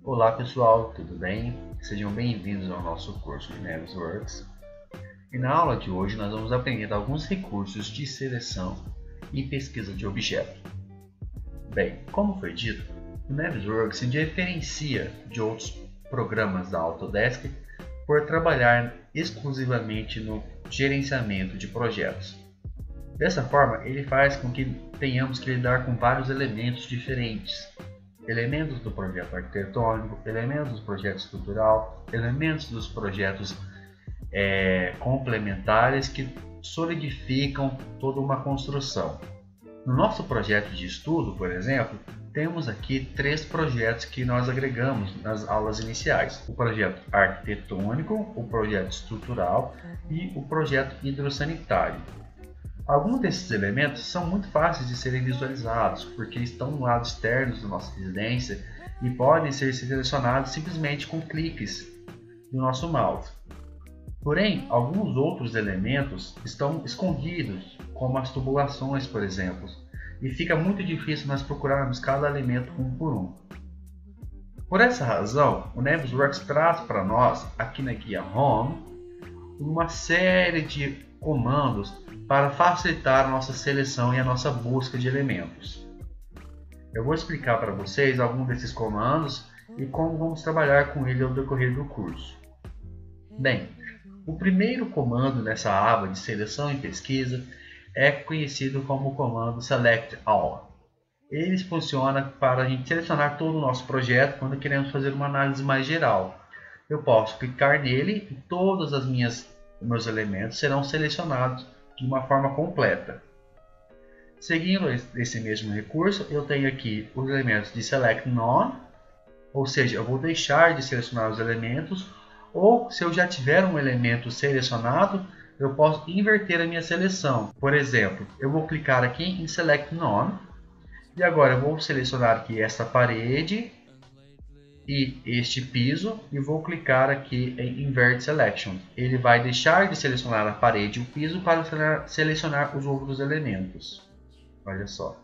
Olá pessoal, tudo bem? Sejam bem-vindos ao nosso curso de Navisworks. E na aula de hoje nós vamos aprender alguns recursos de seleção e pesquisa de objetos. Bem, como foi dito, o Navisworks se diferencia de outros programas da Autodesk por trabalhar exclusivamente no gerenciamento de projetos. Dessa forma, ele faz com que tenhamos que lidar com vários elementos diferentes. Elementos do projeto arquitetônico, elementos do projeto estrutural, elementos dos projetos complementares que solidificam toda uma construção. No nosso projeto de estudo, por exemplo, temos aqui 3 projetos que nós agregamos nas aulas iniciais: o projeto arquitetônico, o projeto estrutural e o projeto hidrossanitário. Alguns desses elementos são muito fáceis de serem visualizados, porque estão no lado externo da nossa residência e podem ser selecionados simplesmente com cliques do nosso mouse. Porém, alguns outros elementos estão escondidos, como as tubulações, por exemplo, e fica muito difícil nós procurarmos cada elemento um por um. Por essa razão, o Navisworks traz para nós, aqui na guia Home, uma série de comandos para facilitar a nossa seleção e a nossa busca de elementos. Eu vou explicar para vocês alguns desses comandos e como vamos trabalhar com ele ao decorrer do curso. Bem, o primeiro comando nessa aba de seleção e pesquisa é conhecido como o comando Select All. Ele funciona para a gente selecionar todo o nosso projeto quando queremos fazer uma análise mais geral. Eu posso clicar nele e todos os meus elementos serão selecionados de uma forma completa. Seguindo esse mesmo recurso, eu tenho aqui os elementos de Select None, ou seja, eu vou deixar de selecionar os elementos, ou se eu já tiver um elemento selecionado, eu posso inverter a minha seleção. Por exemplo, eu vou clicar aqui em Select None, e agora eu vou selecionar aqui esta parede e este piso e vou clicar aqui em Invert Selection. Ele vai deixar de selecionar a parede e o piso para selecionar os outros elementos. Olha só.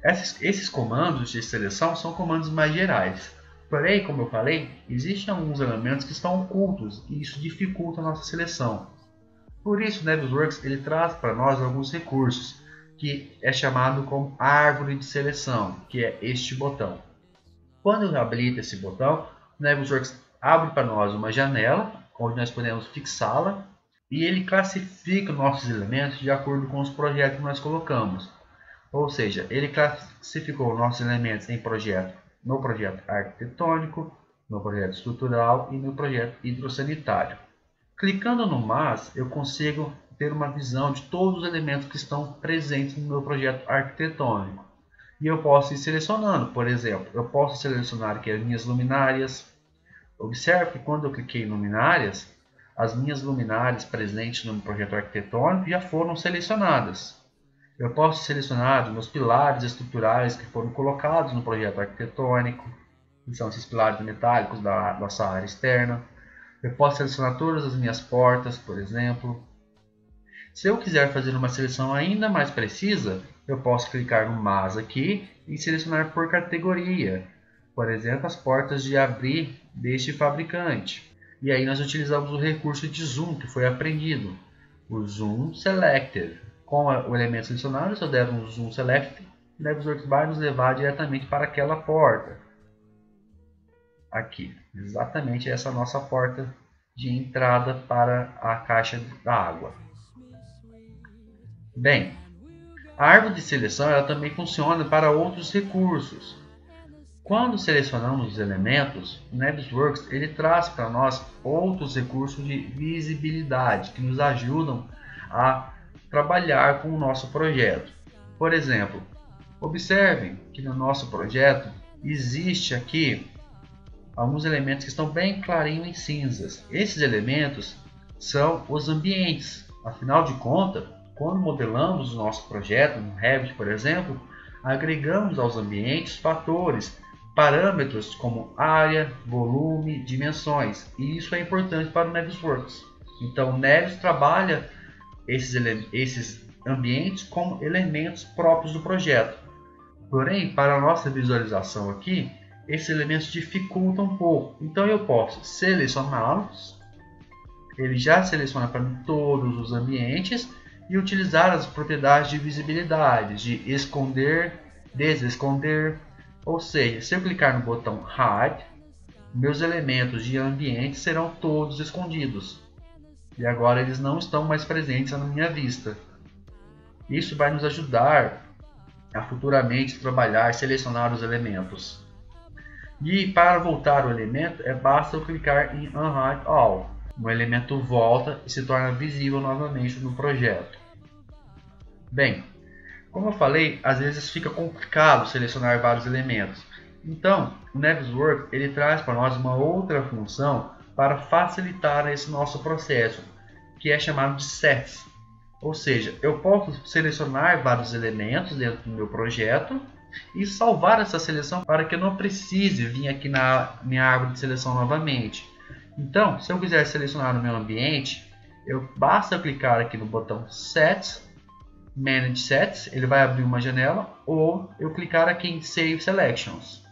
Esses comandos de seleção são comandos mais gerais. Porém, como eu falei, existem alguns elementos que estão ocultos e isso dificulta a nossa seleção. Por isso, o Navisworks ele traz para nós alguns recursos, que é chamado como árvore de seleção, que é este botão. Quando eu habilito esse botão, o Navisworks abre para nós uma janela, onde nós podemos fixá-la, e ele classifica nossos elementos de acordo com os projetos que nós colocamos. Ou seja, ele classificou nossos elementos no projeto arquitetônico, no projeto estrutural e no projeto hidrossanitário. Clicando no mais, eu consigo ter uma visão de todos os elementos que estão presentes no meu projeto arquitetônico. E eu posso ir selecionando, por exemplo, eu posso selecionar aqui as minhas luminárias. Observe que quando eu cliquei em luminárias, as minhas luminárias presentes no projeto arquitetônico já foram selecionadas. Eu posso selecionar os meus pilares estruturais que foram colocados no projeto arquitetônico, que são esses pilares metálicos da nossa área externa. Eu posso selecionar todas as minhas portas, por exemplo. Se eu quiser fazer uma seleção ainda mais precisa, eu posso clicar no mais aqui e selecionar por categoria. Por exemplo, as portas de abrir deste fabricante. E aí nós utilizamos o recurso de zoom que foi aprendido. O Zoom Selected. Com o elemento selecionado, se eu der um Zoom Select, o Navisworks vai nos levar diretamente para aquela porta. Aqui, exatamente essa nossa porta de entrada para a caixa da água. Bem, a árvore de seleção ela também funciona para outros recursos. Quando selecionamos os elementos, o Navisworks ele traz para nós outros recursos de visibilidade que nos ajudam a trabalhar com o nosso projeto. Por exemplo, observem que no nosso projeto existe aqui alguns elementos que estão bem clarinhos em cinzas. Esses elementos são os ambientes. Afinal de contas, quando modelamos o nosso projeto no Revit, por exemplo, agregamos aos ambientes fatores, parâmetros como área, volume, dimensões. E isso é importante para o Navisworks. Então, o Navis trabalha esses ambientes como elementos próprios do projeto. Porém, para a nossa visualização aqui, esses elementos dificultam um pouco. Então eu posso selecioná-los, ele já seleciona para mim todos os ambientes e utilizar as propriedades de visibilidade, de esconder, desesconder. Ou seja, se eu clicar no botão Hide, meus elementos de ambiente serão todos escondidos. E agora eles não estão mais presentes na minha vista. Isso vai nos ajudar a futuramente trabalhar e selecionar os elementos. E para voltar o elemento, basta eu clicar em Unhide All. O elemento volta e se torna visível novamente no projeto. Bem, como eu falei, às vezes fica complicado selecionar vários elementos. Então, o Navisworks ele traz para nós uma outra função para facilitar esse nosso processo, que é chamado de Sets. Ou seja, eu posso selecionar vários elementos dentro do meu projeto e salvar essa seleção para que eu não precise vir aqui na minha árvore de seleção novamente. Então, se eu quiser selecionar o meu ambiente, basta clicar aqui no botão Sets, Manage Sets, ele vai abrir uma janela, ou eu clicar aqui em Save Selections.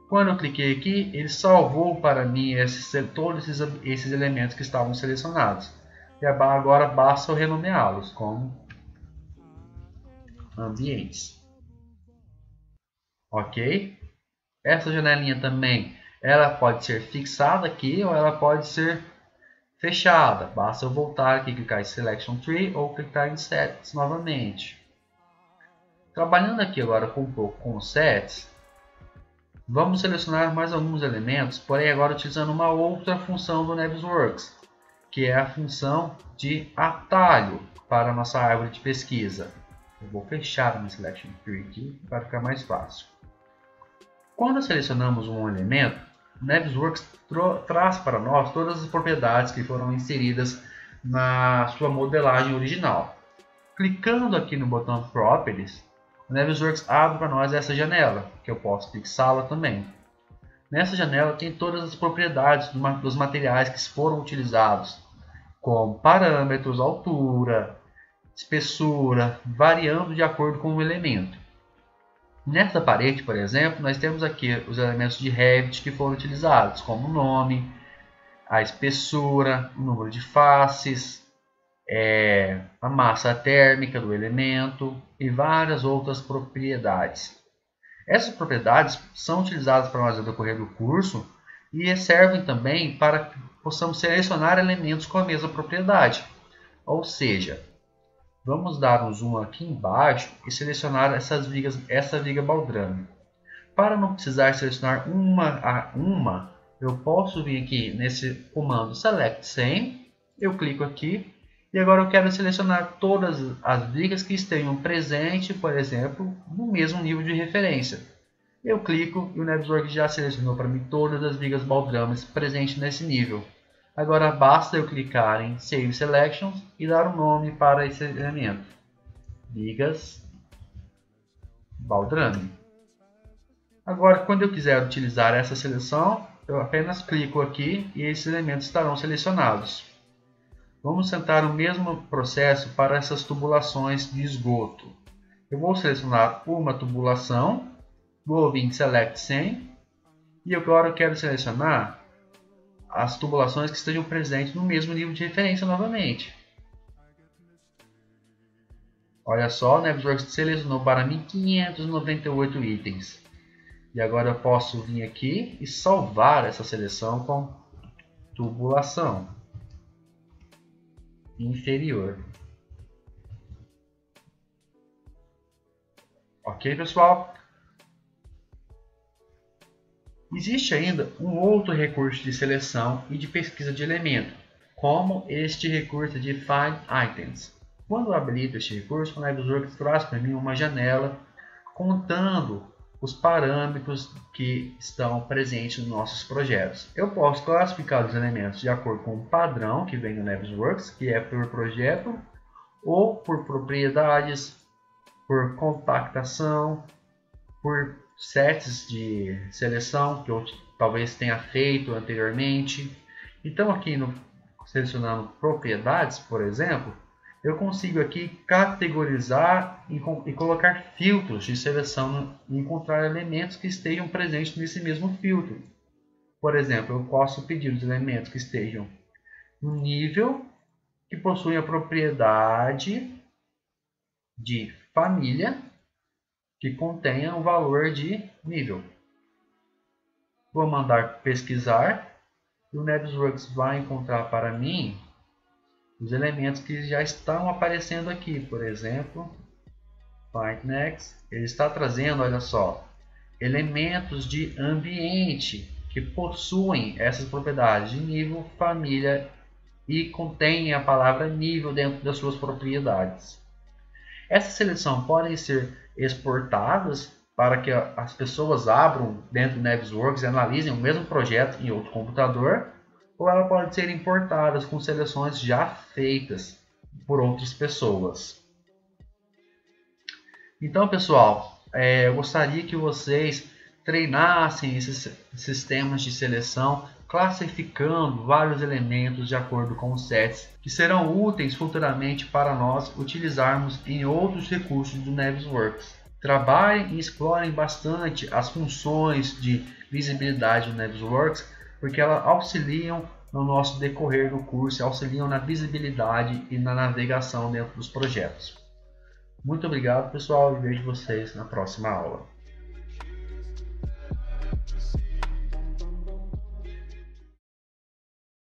Quando eu cliquei aqui, ele salvou para mim todos esses elementos que estavam selecionados. E agora basta eu renomeá-los como ambientes. Ok? Essa janelinha também, ela pode ser fixada aqui ou ela pode ser fechada. Basta eu voltar aqui, clicar em Selection Tree ou clicar em Sets novamente. Trabalhando aqui agora um pouco com os Sets, vamos selecionar mais alguns elementos, porém agora utilizando uma outra função do Navisworks, que é a função de atalho para a nossa árvore de pesquisa. Eu vou fechar a Selection Tree aqui para ficar mais fácil. Quando selecionamos um elemento, o Navisworks traz para nós todas as propriedades que foram inseridas na sua modelagem original. Clicando aqui no botão Properties, o Navisworks abre para nós essa janela, que eu posso fixá-la também. Nessa janela tem todas as propriedades dos materiais que foram utilizados, como parâmetros, altura, espessura, variando de acordo com o elemento. Nessa parede, por exemplo, nós temos aqui os elementos de Revit que foram utilizados, como o nome, a espessura, o número de faces, a massa térmica do elemento e várias outras propriedades. Essas propriedades são utilizadas para nós no decorrer do curso e servem também para que possamos selecionar elementos com a mesma propriedade. Ou seja, vamos dar um zoom aqui embaixo e selecionar essa viga baldrame. Para não precisar selecionar uma a uma, eu posso vir aqui nesse comando Select Same, eu clico aqui e agora eu quero selecionar todas as vigas que estejam presentes, por exemplo, no mesmo nível de referência. Eu clico e o Navisworks já selecionou para mim todas as vigas baldrames presentes nesse nível. Agora basta eu clicar em Save Selections e dar um nome para esse elemento. Vigas baldrame. Agora, quando eu quiser utilizar essa seleção, eu apenas clico aqui e esses elementos estarão selecionados. Vamos tentar o mesmo processo para essas tubulações de esgoto. Eu vou selecionar uma tubulação, vou vir em Select Same e agora eu quero selecionar as tubulações que estejam presentes no mesmo nível de referência novamente. Olha só, o Navisworks selecionou para mim 598 itens. E agora eu posso vir aqui e salvar essa seleção com tubulação inferior. Ok, pessoal? Existe ainda um outro recurso de seleção e de pesquisa de elemento, como este recurso de Find Items. Quando eu habilito este recurso, o Navisworks traz para mim uma janela contando os parâmetros que estão presentes nos nossos projetos. Eu posso classificar os elementos de acordo com o padrão que vem do Navisworks, que é por projeto, ou por propriedades, por compactação, por sets de seleção que eu talvez tenha feito anteriormente. Então aqui selecionando propriedades, por exemplo, eu consigo aqui categorizar e colocar filtros de seleção e encontrar elementos que estejam presentes nesse mesmo filtro. Por exemplo, eu posso pedir os elementos que estejam no nível, que possuem a propriedade de família, que contenha o valor de nível. Vou mandar pesquisar e o Navisworks vai encontrar para mim os elementos que já estão aparecendo aqui. Por exemplo, Find Next, ele está trazendo, olha só, elementos de ambiente que possuem essas propriedades de nível, família e contêm a palavra nível dentro das suas propriedades. Essa seleção podem ser exportadas para que as pessoas abram dentro do Navisworks e analisem o mesmo projeto em outro computador, ou ela pode ser importada com seleções já feitas por outras pessoas. Então, pessoal, eu gostaria que vocês treinassem esses sistemas de seleção, classificando vários elementos de acordo com os sets, que serão úteis futuramente para nós utilizarmos em outros recursos do Navisworks. Trabalhem e explorem bastante as funções de visibilidade do Navisworks, porque elas auxiliam no nosso decorrer do curso, auxiliam na visibilidade e na navegação dentro dos projetos. Muito obrigado, pessoal, e vejo vocês na próxima aula.